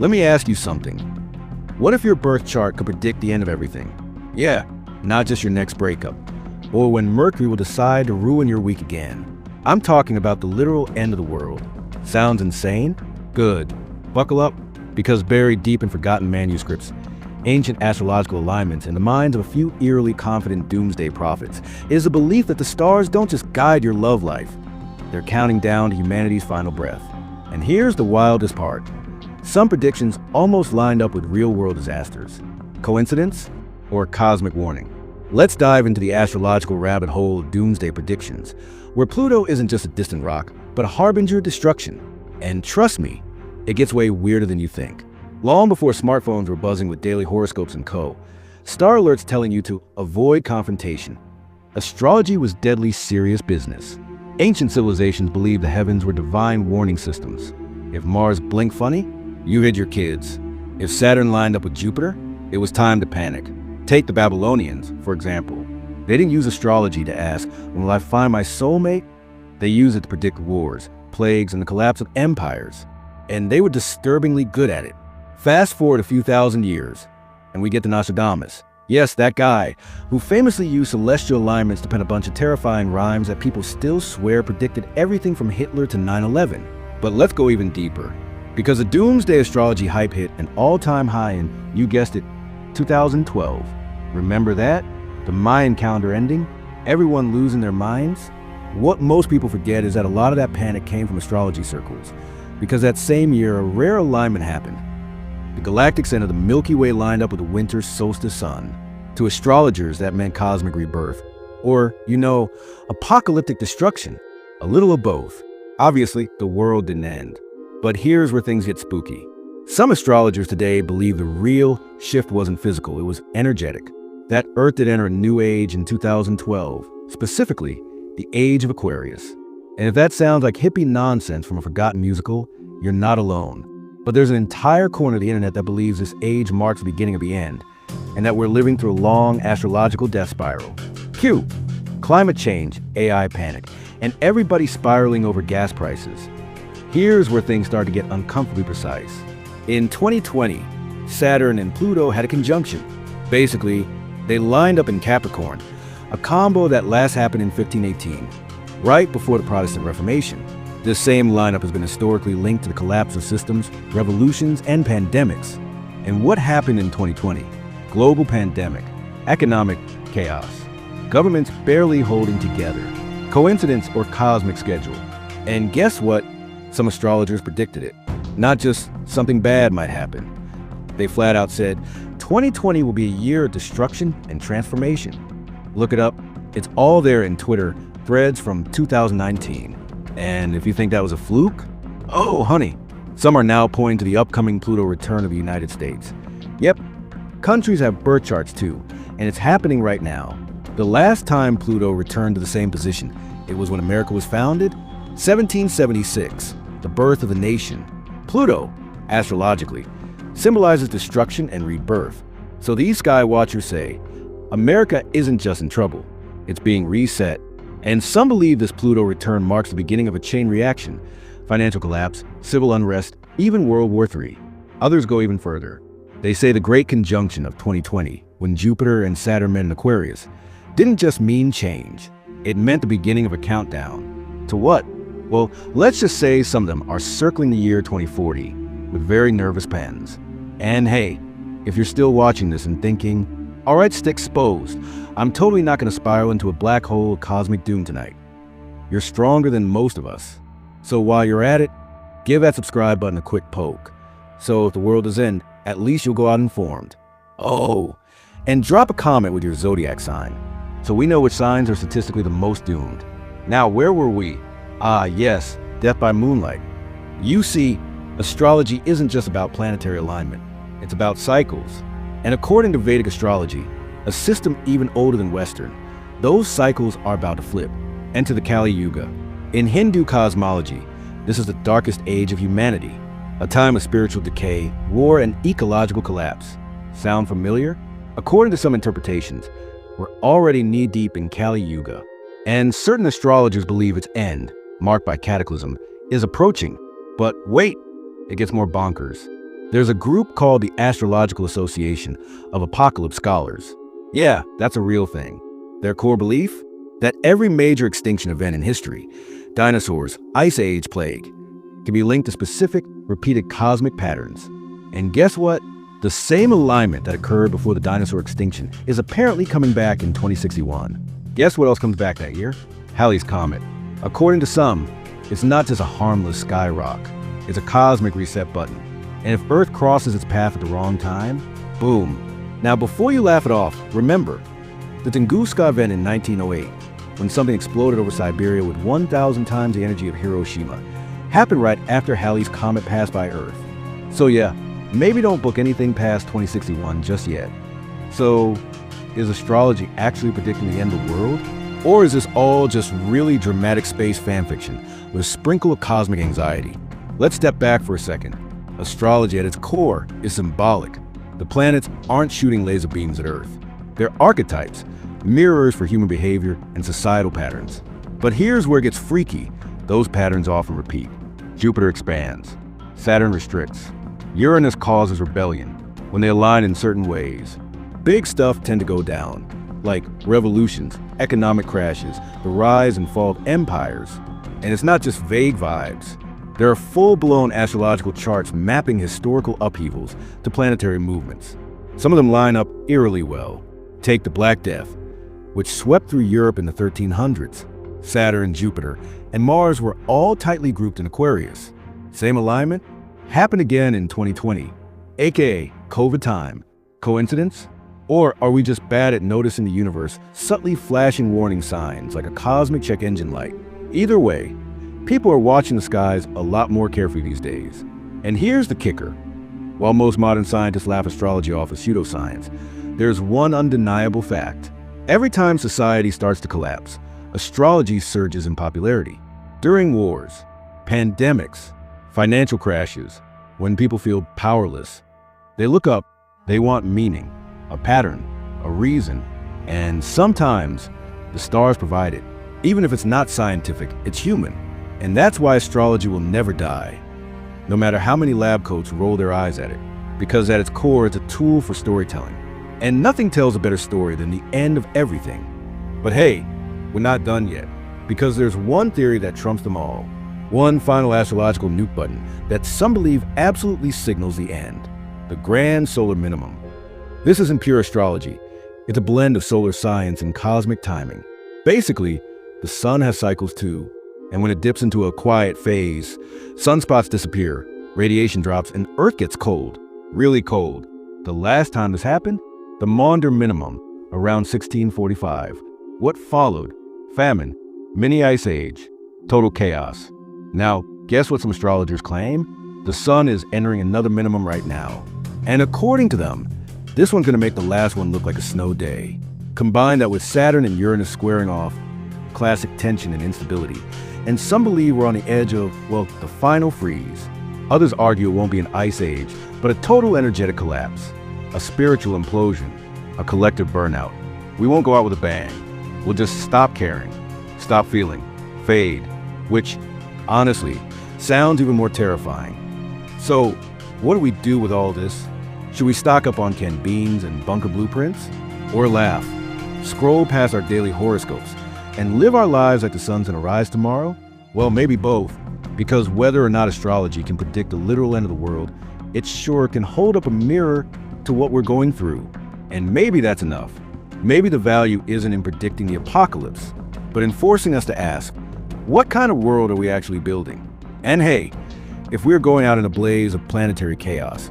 Let me ask you something. What if your birth chart could predict the end of everything? Yeah, not just your next breakup, or when Mercury will decide to ruin your week again. I'm talking about the literal end of the world. Sounds insane? Good. Buckle up, because buried deep in forgotten manuscripts, ancient astrological alignments, in the minds of a few eerily confident doomsday prophets, is a belief that the stars don't just guide your love life. They're counting down to humanity's final breath. And here's the wildest part. Some predictions almost lined up with real-world disasters. Coincidence or cosmic warning? Let's dive into the astrological rabbit hole of doomsday predictions, where Pluto isn't just a distant rock, but a harbinger of destruction. And trust me, it gets way weirder than you think. Long before smartphones were buzzing with daily horoscopes and co., star alerts telling you to avoid confrontation. Astrology was deadly serious business. Ancient civilizations believed the heavens were divine warning systems. If Mars blinked funny, you hid your kids. If Saturn lined up with Jupiter, it was time to panic. Take the Babylonians, for example. They didn't use astrology to ask, when will I find my soulmate? They used it to predict wars, plagues, and the collapse of empires. And they were disturbingly good at it. Fast forward a few thousand years, and we get to Nostradamus. Yes, that guy, who famously used celestial alignments to pen a bunch of terrifying rhymes that people still swear predicted everything from Hitler to 9/11. But let's go even deeper. Because the doomsday astrology hype hit an all-time high in, you guessed it, 2012. Remember that? The Mayan calendar ending? Everyone losing their minds? What most people forget is that a lot of that panic came from astrology circles. Because that same year, a rare alignment happened. The galactic center of the Milky Way lined up with the winter solstice sun. To astrologers, that meant cosmic rebirth. Or, apocalyptic destruction. A little of both. Obviously, the world didn't end. But here's where things get spooky. Some astrologers today believe the real shift wasn't physical, it was energetic. That Earth did enter a new age in 2012, specifically the age of Aquarius. And if that sounds like hippie nonsense from a forgotten musical, you're not alone. But there's an entire corner of the internet that believes this age marks the beginning of the end, and that we're living through a long astrological death spiral. Cue climate change, AI panic, and everybody spiraling over gas prices. Here's where things start to get uncomfortably precise. In 2020, Saturn and Pluto had a conjunction. Basically, they lined up in Capricorn, a combo that last happened in 1518, right before the Protestant Reformation. This same lineup has been historically linked to the collapse of systems, revolutions, and pandemics. And what happened in 2020? Global pandemic, economic chaos, governments barely holding together, coincidence or cosmic schedule. And guess what? Some astrologers predicted it. Not just something bad might happen. They flat out said, 2020 will be a year of destruction and transformation. Look it up. It's all there in Twitter threads from 2019. And if you think that was a fluke, oh honey, some are now pointing to the upcoming Pluto return of the United States. Yep, countries have birth charts too, and it's happening right now. The last time Pluto returned to the same position, it was when America was founded, 1776, the birth of the nation. Pluto, astrologically, symbolizes destruction and rebirth. So these sky watchers say, America isn't just in trouble, it's being reset. And some believe this Pluto return marks the beginning of a chain reaction, financial collapse, civil unrest, even World War III. Others go even further. They say the Great Conjunction of 2020, when Jupiter and Saturn met in Aquarius, didn't just mean change. It meant the beginning of a countdown. To what? Well, let's just say some of them are circling the year 2040 with very nervous pens. And hey, if you're still watching this and thinking, all right, Xposed, I'm totally not going to spiral into a black hole of cosmic doom tonight. You're stronger than most of us. So while you're at it, give that subscribe button a quick poke. So if the world is end, at least you'll go out informed. Oh, and drop a comment with your zodiac sign, so we know which signs are statistically the most doomed. Now, where were we? Ah, yes, death by moonlight. You see, astrology isn't just about planetary alignment. It's about cycles. And according to Vedic astrology, a system even older than Western, those cycles are about to flip, enter the Kali Yuga. In Hindu cosmology, this is the darkest age of humanity, a time of spiritual decay, war, and ecological collapse. Sound familiar? According to some interpretations, we're already knee-deep in Kali Yuga, and certain astrologers believe its end, marked by cataclysm, is approaching. But wait, it gets more bonkers. There's a group called the Astrological Association of Apocalypse Scholars. Yeah, that's a real thing. Their core belief? That every major extinction event in history, dinosaurs, ice age, plague, can be linked to specific, repeated cosmic patterns. And guess what? The same alignment that occurred before the dinosaur extinction is apparently coming back in 2061. Guess what else comes back that year? Halley's Comet. According to some, it's not just a harmless sky rock. It's a cosmic reset button. And if Earth crosses its path at the wrong time, boom. Now, before you laugh it off, remember, the Tunguska event in 1908, when something exploded over Siberia with 1,000 times the energy of Hiroshima, happened right after Halley's Comet passed by Earth. So yeah, maybe don't book anything past 2061 just yet. So, is astrology actually predicting the end of the world? Or is this all just really dramatic space fanfiction with a sprinkle of cosmic anxiety? Let's step back for a second. Astrology at its core is symbolic. The planets aren't shooting laser beams at Earth. They're archetypes, mirrors for human behavior and societal patterns. But here's where it gets freaky. Those patterns often repeat. Jupiter expands. Saturn restricts. Uranus causes rebellion when they align in certain ways. Big stuff tend to go down, like revolutions, economic crashes, the rise and fall of empires. And it's not just vague vibes. There are full-blown astrological charts mapping historical upheavals to planetary movements. Some of them line up eerily well. Take the Black Death, which swept through Europe in the 1300s. Saturn, Jupiter, and Mars were all tightly grouped in Aquarius. Same alignment happened again in 2020, aka COVID time. Coincidence? Or are we just bad at noticing the universe subtly flashing warning signs like a cosmic check engine light? Either way, people are watching the skies a lot more carefully these days. And here's the kicker. While most modern scientists laugh astrology off as pseudoscience, there's one undeniable fact. Every time society starts to collapse, astrology surges in popularity. During wars, pandemics, financial crashes, when people feel powerless, they look up, they want meaning, a pattern, a reason, and sometimes the stars provide it. Even if it's not scientific, it's human. And that's why astrology will never die, no matter how many lab coats roll their eyes at it, because at its core, it's a tool for storytelling. And nothing tells a better story than the end of everything. But hey, we're not done yet, because there's one theory that trumps them all. One final astrological nuke button that some believe absolutely signals the end. The grand solar minimum. This isn't pure astrology. It's a blend of solar science and cosmic timing. Basically, the sun has cycles too. And when it dips into a quiet phase, sunspots disappear, radiation drops, and Earth gets cold. Really cold. The last time this happened? The Maunder minimum, around 1645. What followed? Famine, mini ice age, total chaos. Now, guess what some astrologers claim? The sun is entering another minimum right now. And according to them, this one's gonna make the last one look like a snow day. Combine that with Saturn and Uranus squaring off, classic tension and instability. And some believe we're on the edge of, well, the final freeze. Others argue it won't be an ice age, but a total energetic collapse, a spiritual implosion, a collective burnout. We won't go out with a bang. We'll just stop caring, stop feeling, fade, which, honestly, sounds even more terrifying. So, what do we do with all this? Should we stock up on canned beans and bunker blueprints? Or laugh, scroll past our daily horoscopes, and live our lives like the sun's gonna rise tomorrow? Well, maybe both, because whether or not astrology can predict the literal end of the world, it sure can hold up a mirror to what we're going through. And maybe that's enough. Maybe the value isn't in predicting the apocalypse, but in forcing us to ask, what kind of world are we actually building? And hey, if we're going out in a blaze of planetary chaos,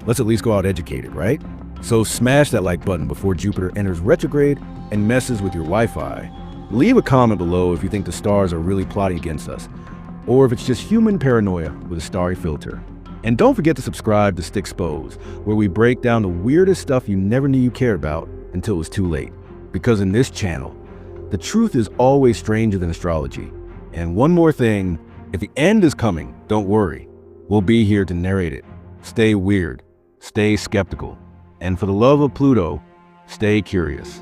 let's at least go out educated, right? So smash that like button before Jupiter enters retrograde and messes with your Wi-Fi. Leave a comment below if you think the stars are really plotting against us, or if it's just human paranoia with a starry filter. And don't forget to subscribe to Xposed, where we break down the weirdest stuff you never knew you cared about until it was too late. Because in this channel, the truth is always stranger than astrology. And one more thing, if the end is coming, don't worry. We'll be here to narrate it. Stay weird, stay skeptical, and for the love of Pluto, stay curious.